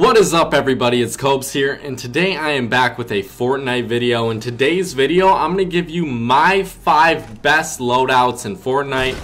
What is up, everybody? It's Cobes here, and today I am back with a Fortnite video. In today's video, I'm going to give you my 5 best loadouts in Fortnite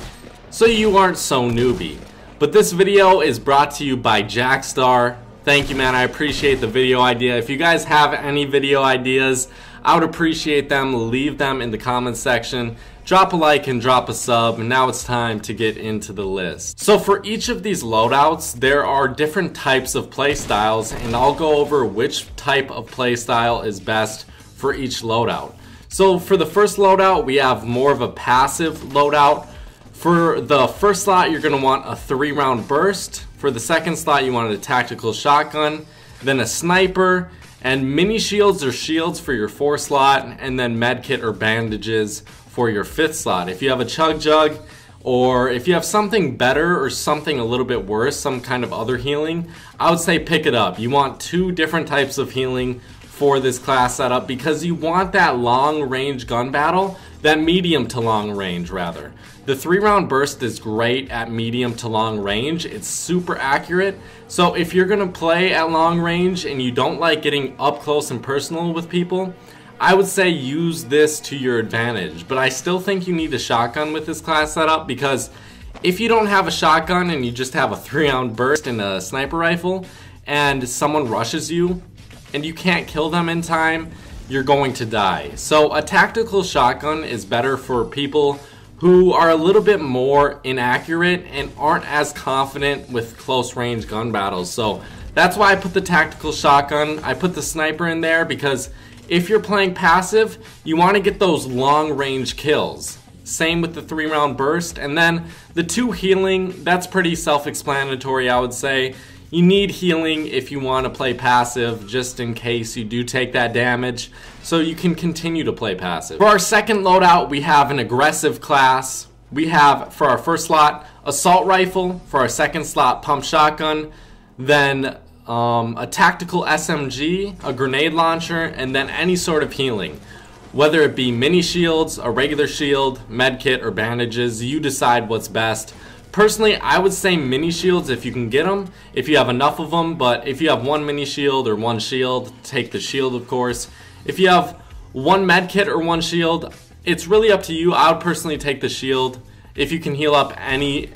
so you aren't so newbie. But this video is brought to you by Jackstar. Thank you, man. I appreciate the video idea. If you guys have any video ideas, I would appreciate them. Leave them in the comments section. Drop a like and drop a sub. And now it's time to get into the list. So for each of these loadouts, there are different types of playstyles, and I'll go over which type of playstyle is best for each loadout. So for the first loadout, we have more of a passive loadout. For the first slot, you're going to want a 3-round burst. For the second slot, you want a tactical shotgun, then a sniper, and mini shields or shields for your 4th slot, and then medkit or bandages for your 5th slot. If you have a chug jug, or if you have something better or something a little bit worse, some kind of other healing, I would say pick it up. You want 2 different types of healing for this class setup because you want that long range gun battle, that medium to long range rather. The 3-round burst is great at medium to long range. It's super accurate. So if you're gonna play at long range and you don't like getting up close and personal with people, I would say use this to your advantage. But I still think you need a shotgun with this class setup, because if you don't have a shotgun and you just have a 3-round burst and a sniper rifle and someone rushes you and you can't kill them in time, you're going to die. So a tactical shotgun is better for people who are a little bit more inaccurate and aren't as confident with close range gun battles. So that's why I put the tactical shotgun. I put the sniper in there because if you're playing passive, you want to get those long range kills. Same with the 3-round burst. And then the 2 healing, that's pretty self-explanatory, I would say. You need healing if you want to play passive, just in case you do take that damage, so you can continue to play passive. For our second loadout, we have an aggressive class. We have, for our first slot, assault rifle. For our second slot, pump shotgun. Then a tactical SMG, a grenade launcher, and then any sort of healing. Whether it be mini shields, a regular shield, medkit, or bandages, you decide what's best. Personally, I would say mini shields if you can get them, if you have enough of them. But if you have 1 mini shield or 1 shield, take the shield, of course. If you have 1 medkit or 1 shield, it's really up to you. I would personally take the shield. If you can heal up any,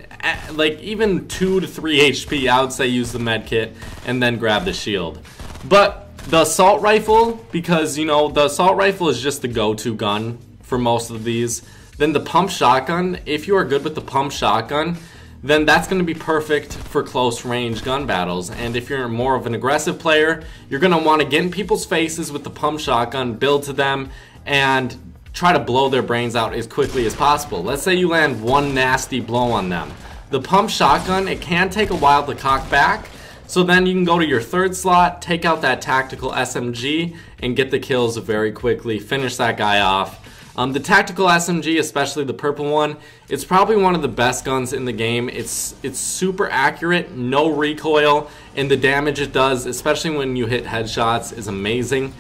like even 2 to 3 HP, I would say use the medkit and then grab the shield. But the assault rifle, because you know the assault rifle is just the go-to gun for most of these. Then the pump shotgun, if you are good with the pump shotgun, then that's going to be perfect for close range gun battles. And if you're more of an aggressive player, you're going to want to get in people's faces with the pump shotgun, build to them, and try to blow their brains out as quickly as possible. Let's say you land 1 nasty blow on them. The pump shotgun, it can take a while to cock back, so then you can go to your 3rd slot, take out that tactical SMG, and get the kills very quickly, finish that guy off. The tactical SMG, especially the purple one, it's probably one of the best guns in the game. It's super accurate, no recoil, and the damage it does, especially when you hit headshots, is amazing.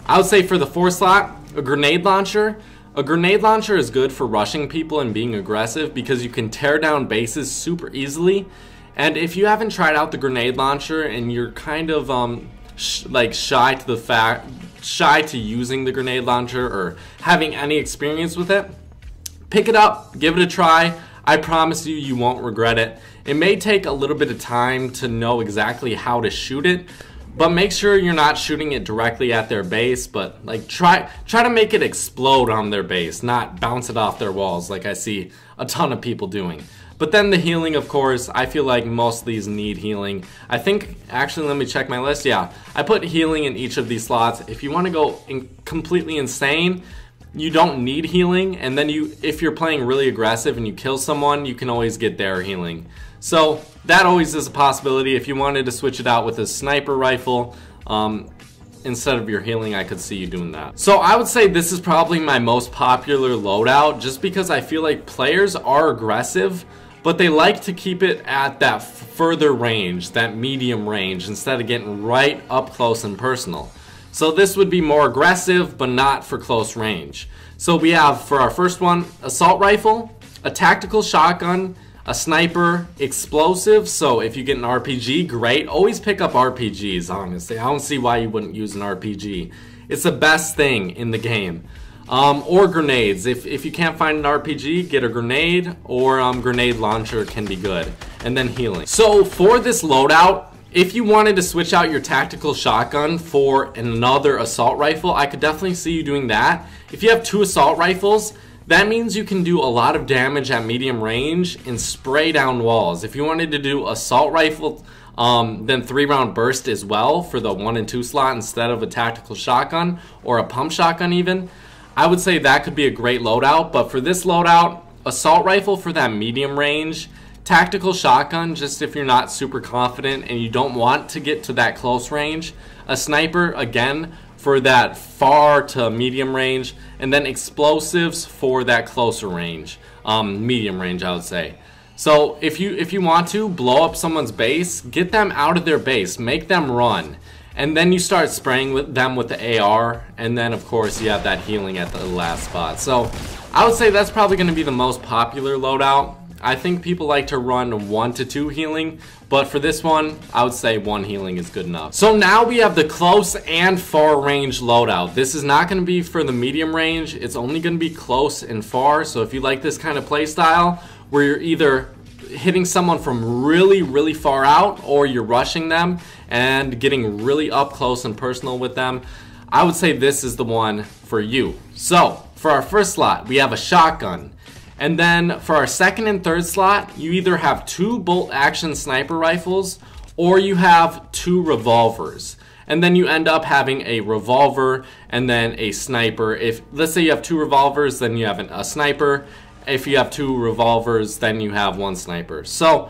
I would say for the 4th slot, a grenade launcher. A grenade launcher is good for rushing people and being aggressive because you can tear down bases super easily. And if you haven't tried out the grenade launcher and you're kind of shy to using the grenade launcher or having any experience with it, pick it up, give it a try. I promise you, you won't regret it. It may take a little bit of time to know exactly how to shoot it, but make sure you're not shooting it directly at their base, but like try to make it explode on their base, not bounce it off their walls like I see a ton of people doing. But then the healing, of course, I feel like most of these need healing. I think, actually, let me check my list. Yeah, I put healing in each of these slots. If you want to go completely insane, you don't need healing. And then if you're playing really aggressive and you kill someone, you can always get their healing. So that always is a possibility. If you wanted to switch it out with a sniper rifle, instead of your healing, I could see you doing that. So I would say this is probably my most popular loadout, just because I feel like players are aggressive, but they like to keep it at that further range, that medium range, instead of getting right up close and personal. So this would be more aggressive, but not for close range. So we have, for our first one, assault rifle, a tactical shotgun, A sniper, explosive, so if you get an RPG, great. Always pick up RPGs, honestly. I don't see why you wouldn't use an RPG. It's the best thing in the game. Or grenades. If you can't find an RPG, get a grenade, or grenade launcher can be good. And then healing. So for this loadout, if you wanted to switch out your tactical shotgun for another assault rifle, I could definitely see you doing that. If you have 2 assault rifles, that means you can do a lot of damage at medium range and spray down walls. If you wanted to do assault rifle, then 3-round burst as well for the 1 and 2 slot instead of a tactical shotgun or a pump shotgun even, I would say that could be a great loadout. But for this loadout, assault rifle for that medium range, tactical shotgun just if you're not super confident and you don't want to get to that close range, a sniper again for that far to medium range, and then explosives for that closer range, medium range I would say. So if you want to blow up someone's base, get them out of their base, make them run, and then you start spraying with them with the AR, and then of course you have that healing at the last spot. So I would say that's probably going to be the most popular loadout. I think people like to run 1 to 2 healing, but for this one, I would say 1 healing is good enough. So now we have the close and far range loadout. This is not going to be for the medium range. It's only going to be close and far. So if you like this kind of play style, where you're either hitting someone from really, really far out, or you're rushing them and getting really up close and personal with them, I would say this is the one for you. So for our first slot, we have a shotgun. And then for our second and third slot, you either have 2 bolt action sniper rifles or you have 2 revolvers. And then you end up having a revolver and then a sniper. If let's say you have 2 revolvers, then you have a sniper. If you have 2 revolvers, then you have 1 sniper. So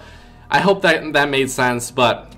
I hope that made sense. But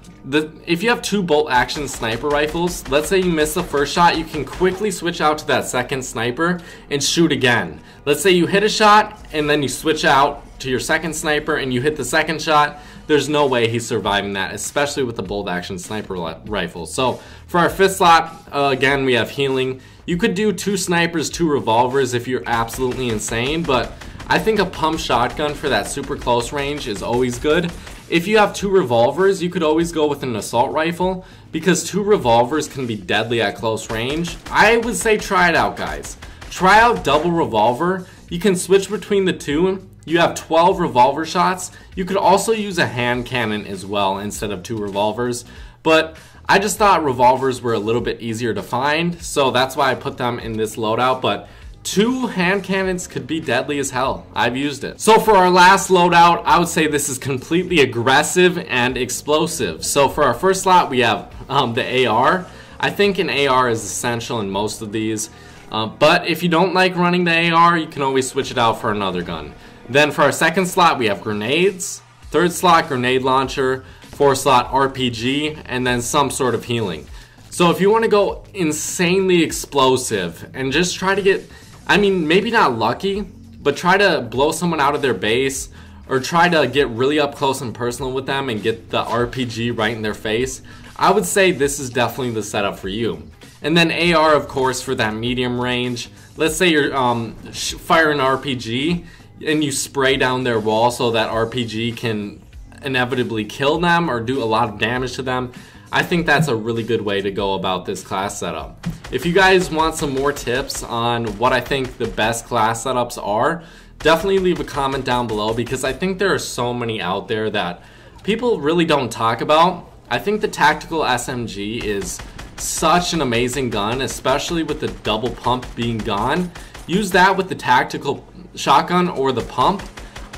if you have 2 bolt action sniper rifles, let's say you miss the first shot, you can quickly switch out to that second sniper and shoot again. Let's say you hit a shot and then you switch out to your second sniper and you hit the second shot. There's no way he's surviving that, especially with the bolt action sniper rifle. So for our 5th slot, again, we have healing. You could do 2 snipers, 2 revolvers if you're absolutely insane, but I think a pump shotgun for that super close range is always good. If you have 2 revolvers, you could always go with an assault rifle because 2 revolvers can be deadly at close range. I would say try it out, guys. Try out double revolver. You can switch between the 2. You have 12 revolver shots. You could also use a hand cannon as well instead of 2 revolvers. But I just thought revolvers were a little bit easier to find, so that's why I put them in this loadout. But 2 hand cannons could be deadly as hell. I've used it. So for our last loadout, I would say this is completely aggressive and explosive. So for our first slot, we have the AR. I think an AR is essential in most of these. But if you don't like running the AR, you can always switch it out for another gun. Then for our second slot, we have grenades. Third slot, grenade launcher. 4th slot, RPG. And then some sort of healing. So if you want to go insanely explosive and just try to get, I mean, maybe not lucky, but try to blow someone out of their base or try to get really up close and personal with them and get the RPG right in their face, I would say this is definitely the setup for you. And then AR, of course, for that medium range. Let's say you're firing an RPG and you spray down their wall so that RPG can inevitably kill them or do a lot of damage to them. I think that's a really good way to go about this class setup. If you guys want some more tips on what I think the best class setups are, definitely leave a comment down below because I think there are so many out there that people really don't talk about. I think the tactical SMG is such an amazing gun, especially with the double pump being gone. Use that with the tactical shotgun or the pump.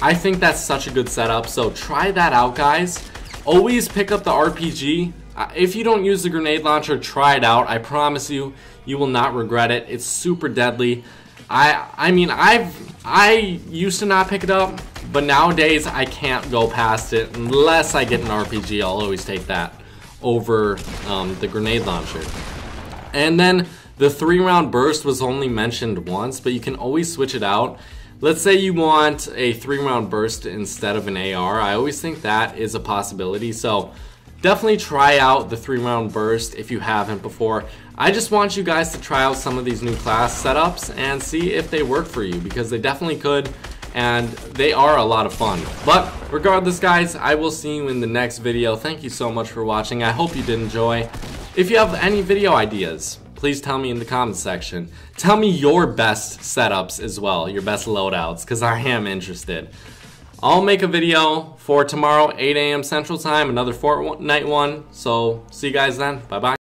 I think that's such a good setup, so try that out, guys. Always pick up the RPG. If you don't use the grenade launcher, try it out. I promise you, you will not regret it. It's super deadly. I mean, I used to not pick it up, but nowadays I can't go past it unless I get an RPG. I'll always take that over the grenade launcher. And then the 3-round burst was only mentioned once, but you can always switch it out. Let's say you want a 3-round burst instead of an AR. I always think that is a possibility, so definitely try out the 3-round burst if you haven't before. I just want you guys to try out some of these new class setups and see if they work for you, because they definitely could. and they are a lot of fun. But regardless, guys, I will see you in the next video. Thank you so much for watching. I hope you did enjoy. If you have any video ideas, please tell me in the comments section. Tell me your best setups as well, your best loadouts, because I am interested. I'll make a video for tomorrow, 8 a.m. Central Time, another Fortnite one. So see you guys then. Bye-bye.